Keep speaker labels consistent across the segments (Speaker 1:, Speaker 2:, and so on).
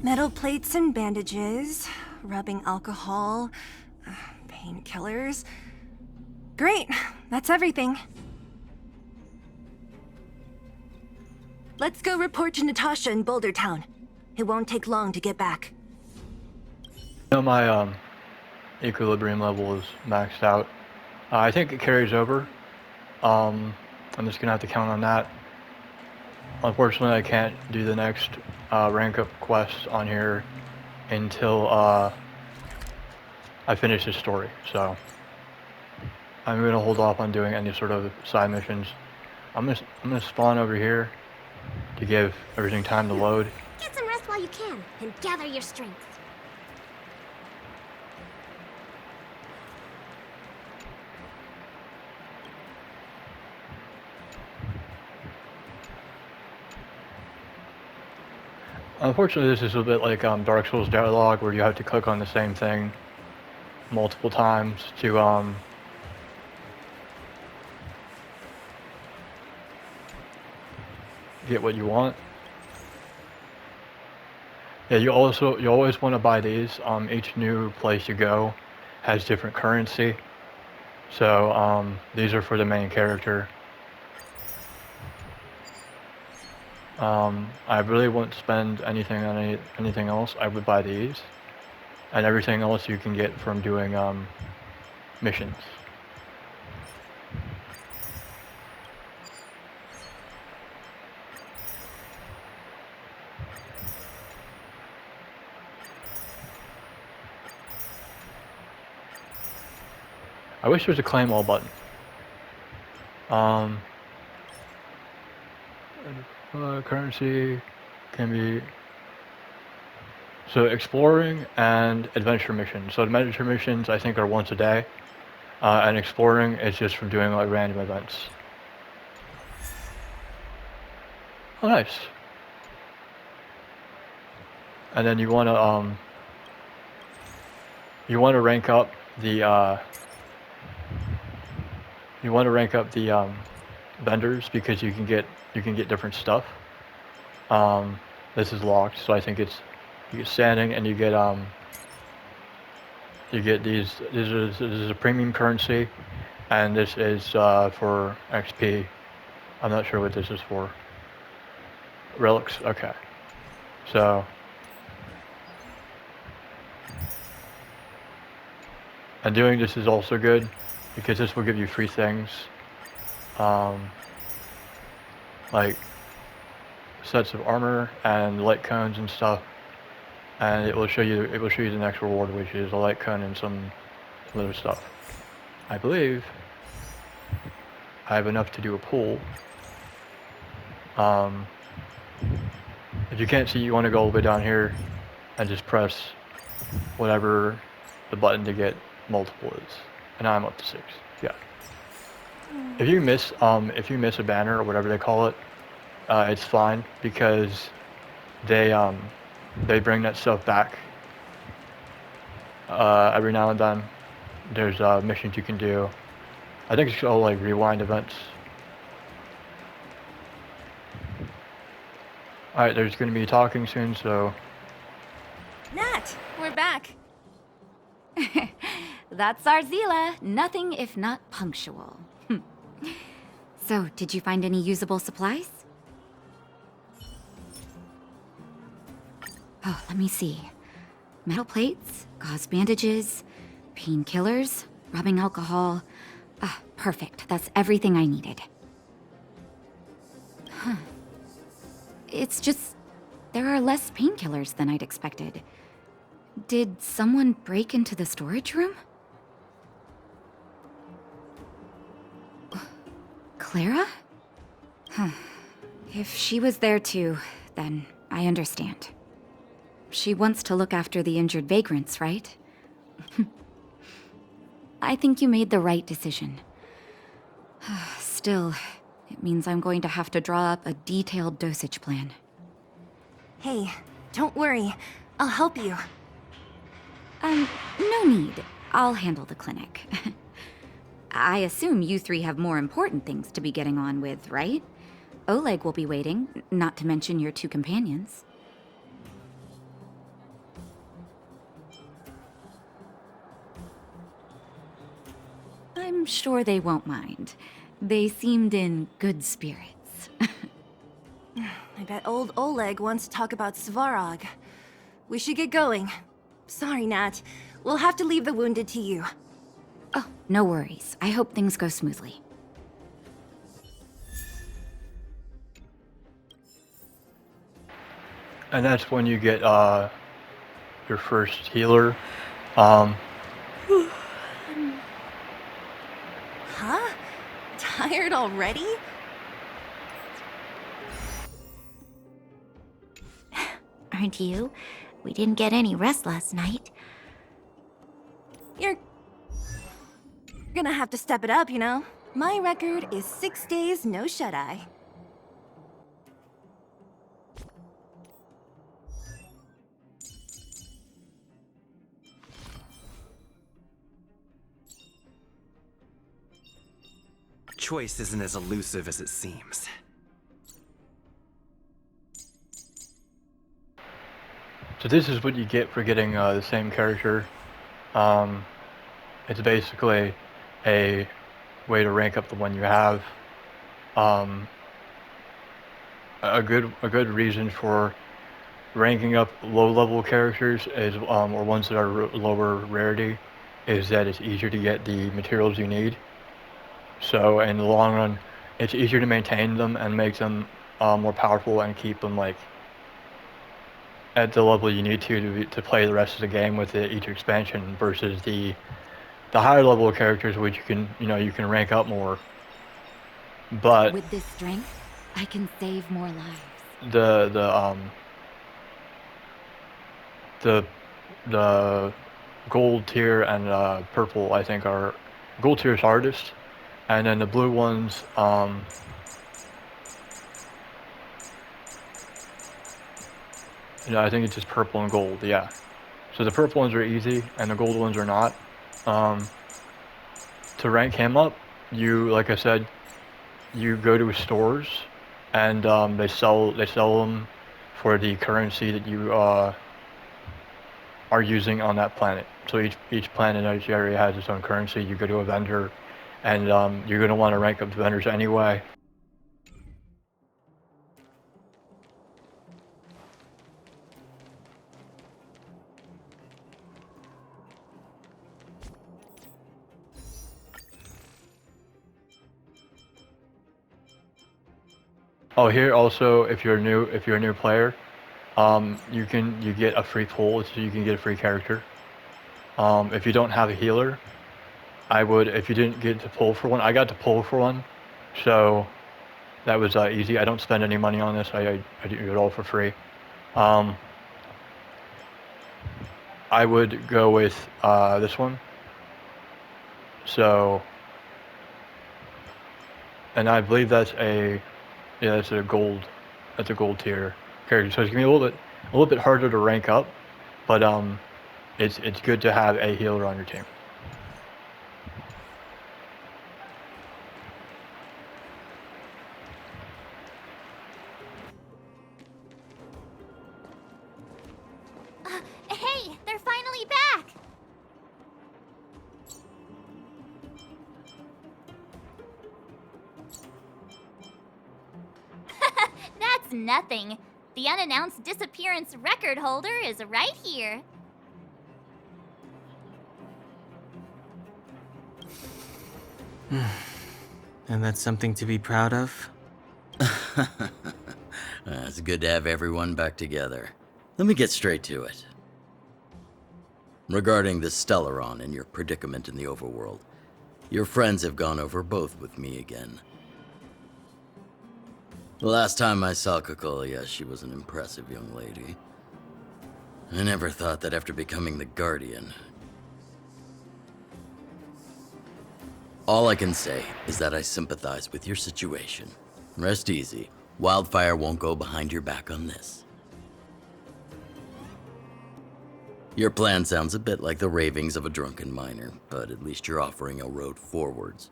Speaker 1: Metal plates and bandages, rubbing alcohol, painkillers. Great, that's everything. Let's go report to Natasha in Boulder Town. It won't take long to get back.
Speaker 2: My equilibrium level is maxed out. I think it carries over. I'm just gonna have to count on that. Unfortunately, I can't do the next rank up quest on here until I finish this story. So I'm gonna hold off on doing any sort of side missions. I'm gonna spawn over here to give everything time to load.
Speaker 3: Get some rest while you can, and gather your strength.
Speaker 2: Unfortunately, this is a bit like Dark Souls dialogue, where you have to click on the same thing multiple times to get what you want. Yeah, you always want to buy these. Each new place you go has different currency, so these are for the main character. I really wouldn't spend anything on anything else. I would buy these, and everything else you can get from doing missions. I wish there was a claim all button. Currency can be so exploring and adventure missions. So adventure missions I think are once a day, and exploring is just from doing like random events. Oh, nice. And then you want to rank up the vendors, because you can get different stuff. This is locked, so I think you get standing, and you get these. This is a premium currency, and this is for XP. I'm not sure what this is for. Relics, okay. So and doing this is also good, because this will give you free things, like sets of armor and light cones and stuff, and it will show you the next reward, which is a light cone and some other stuff. I believe I have enough to do a pull. If you can't see, you want to go all the way down here and just press whatever the button to get multiple is, and I'm up to 6. Yeah. If you miss a banner or whatever they call it, it's fine, because they bring that stuff back every now and then. There's missions you can do. I think it's all like rewind events. Alright, there's going to be talking soon, so...
Speaker 1: Nat, we're back.
Speaker 4: That's Arzila. Nothing if not punctual. So, did you find any usable supplies? Oh, let me see. Metal plates, gauze bandages, painkillers, rubbing alcohol. Ah, perfect. That's everything I needed. Huh. It's just... there are less painkillers than I'd expected. Did someone break into the storage room? Clara? Huh. If she was there too, then I understand. She wants to look after the injured vagrants, right? I think you made the right decision. Still, it means I'm going to have to draw up a detailed dosage plan.
Speaker 1: Hey, don't worry. I'll help you.
Speaker 4: No need. I'll handle the clinic. I assume you three have more important things to be getting on with, right? Oleg will be waiting, not to mention your 2 companions. I'm sure they won't mind. They seemed in good spirits.
Speaker 1: I bet old Oleg wants to talk about Svarog. We should get going. Sorry, Nat. We'll have to leave the wounded to you.
Speaker 4: Oh, no worries. I hope things go smoothly.
Speaker 2: And that's when you get your first healer. Um,
Speaker 1: Huh? Tired already?
Speaker 3: Aren't you? We didn't get any rest last night.
Speaker 1: You're gonna have to step it up, you know? My record is 6 days, no shut-eye.
Speaker 5: Choice isn't as elusive as it seems.
Speaker 2: so this is what you get for getting the same character. It's basically a way to rank up the one you have. Um, a good reason for ranking up low-level characters is, or ones that are lower rarity, is that it's easier to get the materials you need. So in the long run, it's easier to maintain them and make them more powerful and keep them like at the level you need to play the rest of the game with each expansion versus the higher level characters, which you can rank up more. But
Speaker 4: With this strength, I can save more lives.
Speaker 2: the gold tier and purple, I think, are gold tier is hardest, and then the blue ones, I think it's just purple and gold. Yeah, so the purple ones are easy and the gold ones are not. To rank him up, like I said, you go to stores and they sell them for the currency that you are using on that planet. So each planet in each area has its own currency. You go to a vendor, and you're going to want to rank up the vendors anyway. Oh, here also, if you're a new player, you get a free pull, so you can get a free character. If you don't have a healer, if you didn't get to pull for one, I got to pull for one, so that was easy. I don't spend any money on this. I do it all for free. I would go with this one. So, and I believe that's a gold tier character. So it's gonna be a little bit harder to rank up, but it's good to have a healer on your team.
Speaker 3: Hey, they're finally back! That's nothing. The unannounced disappearance record holder is right here.
Speaker 6: And that's something to be proud of?
Speaker 7: It's good to have everyone back together. Let me get straight to it. Regarding the Stellaron and your predicament in the overworld, your friends have gone over both with me again. The last time I saw Cocolia, she was an impressive young lady. I never thought that after becoming the Guardian. All I can say is that I sympathize with your situation. Rest easy. Wildfire won't go behind your back on this. Your plan sounds a bit like the ravings of a drunken miner, but at least you're offering a road forwards.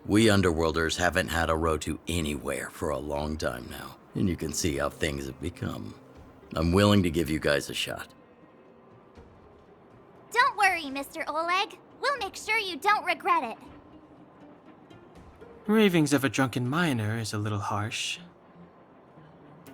Speaker 7: We Underworlders haven't had a road to anywhere for a long time now, and you can see how things have become. I'm willing to give you guys a shot.
Speaker 3: Don't worry, Mr. Oleg. We'll make sure you don't regret it.
Speaker 6: Ravings of a drunken miner is a little harsh.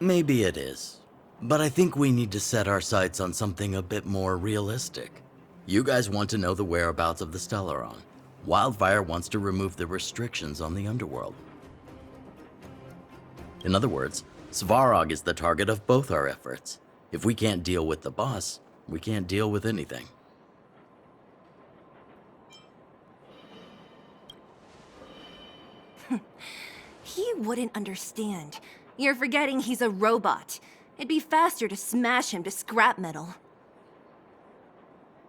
Speaker 7: Maybe it is. But I think we need to set our sights on something a bit more realistic. You guys want to know the whereabouts of the Stellaron. Wildfire wants to remove the restrictions on the underworld. In other words, Svarog is the target of both our efforts. If we can't deal with the boss, we can't deal with anything.
Speaker 1: He wouldn't understand. You're forgetting he's a robot. It'd be faster to smash him to scrap metal.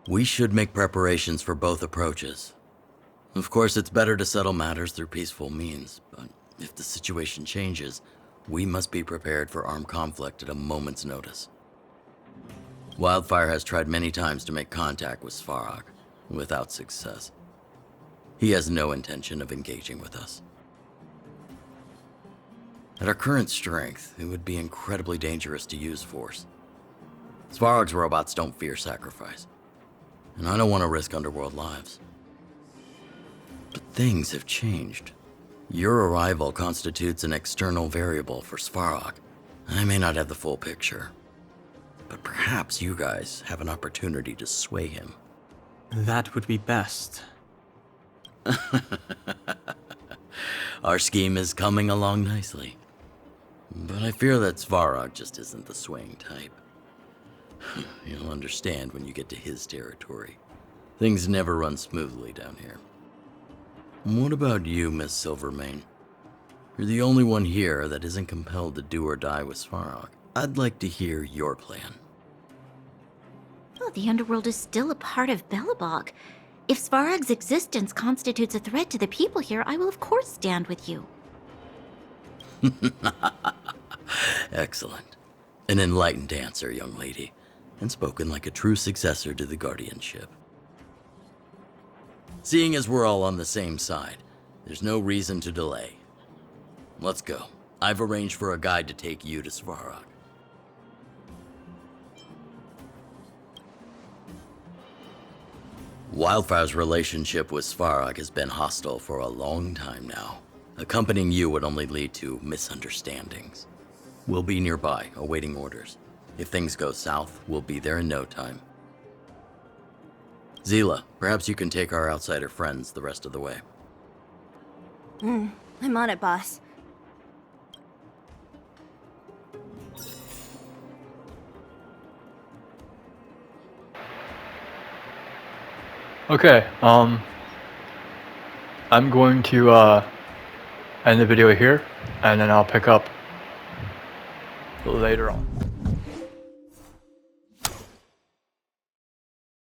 Speaker 7: We should make preparations for both approaches. Of course, it's better to settle matters through peaceful means, but if the situation changes, we must be prepared for armed conflict at a moment's notice. Wildfire has tried many times to make contact with Svarog, without success. He has no intention of engaging with us. At our current strength, it would be incredibly dangerous to use force. Svarog's robots don't fear sacrifice, and I don't want to risk underworld lives. But things have changed. Your arrival constitutes an external variable for Svarog. I may not have the full picture, but perhaps you guys have an opportunity to sway him.
Speaker 6: That would be best.
Speaker 7: Our scheme is coming along nicely. But I fear that Svarog just isn't the swaying type. You'll understand when you get to his territory. Things never run smoothly down here. What about you, Miss Silvermane? You're the only one here that isn't compelled to do or die with Svarog. I'd like to hear your plan.
Speaker 8: Well, the underworld is still a part of Belobog. If Svarog's existence constitutes a threat to the people here, I will of course stand with you.
Speaker 7: Excellent. An enlightened answer, young lady, and spoken like a true successor to the guardianship. Seeing as we're all on the same side, there's no reason to delay. Let's go. I've arranged for a guide to take you to Svarog. Wildfire's relationship with Svarog has been hostile for a long time now. Accompanying you would only lead to misunderstandings. We'll be nearby, awaiting orders. If things go south, we'll be there in no time. Zila, perhaps you can take our outsider friends the rest of the way.
Speaker 1: I'm on it, boss.
Speaker 2: Okay, I'm going to end the video here, and then I'll pick up later on.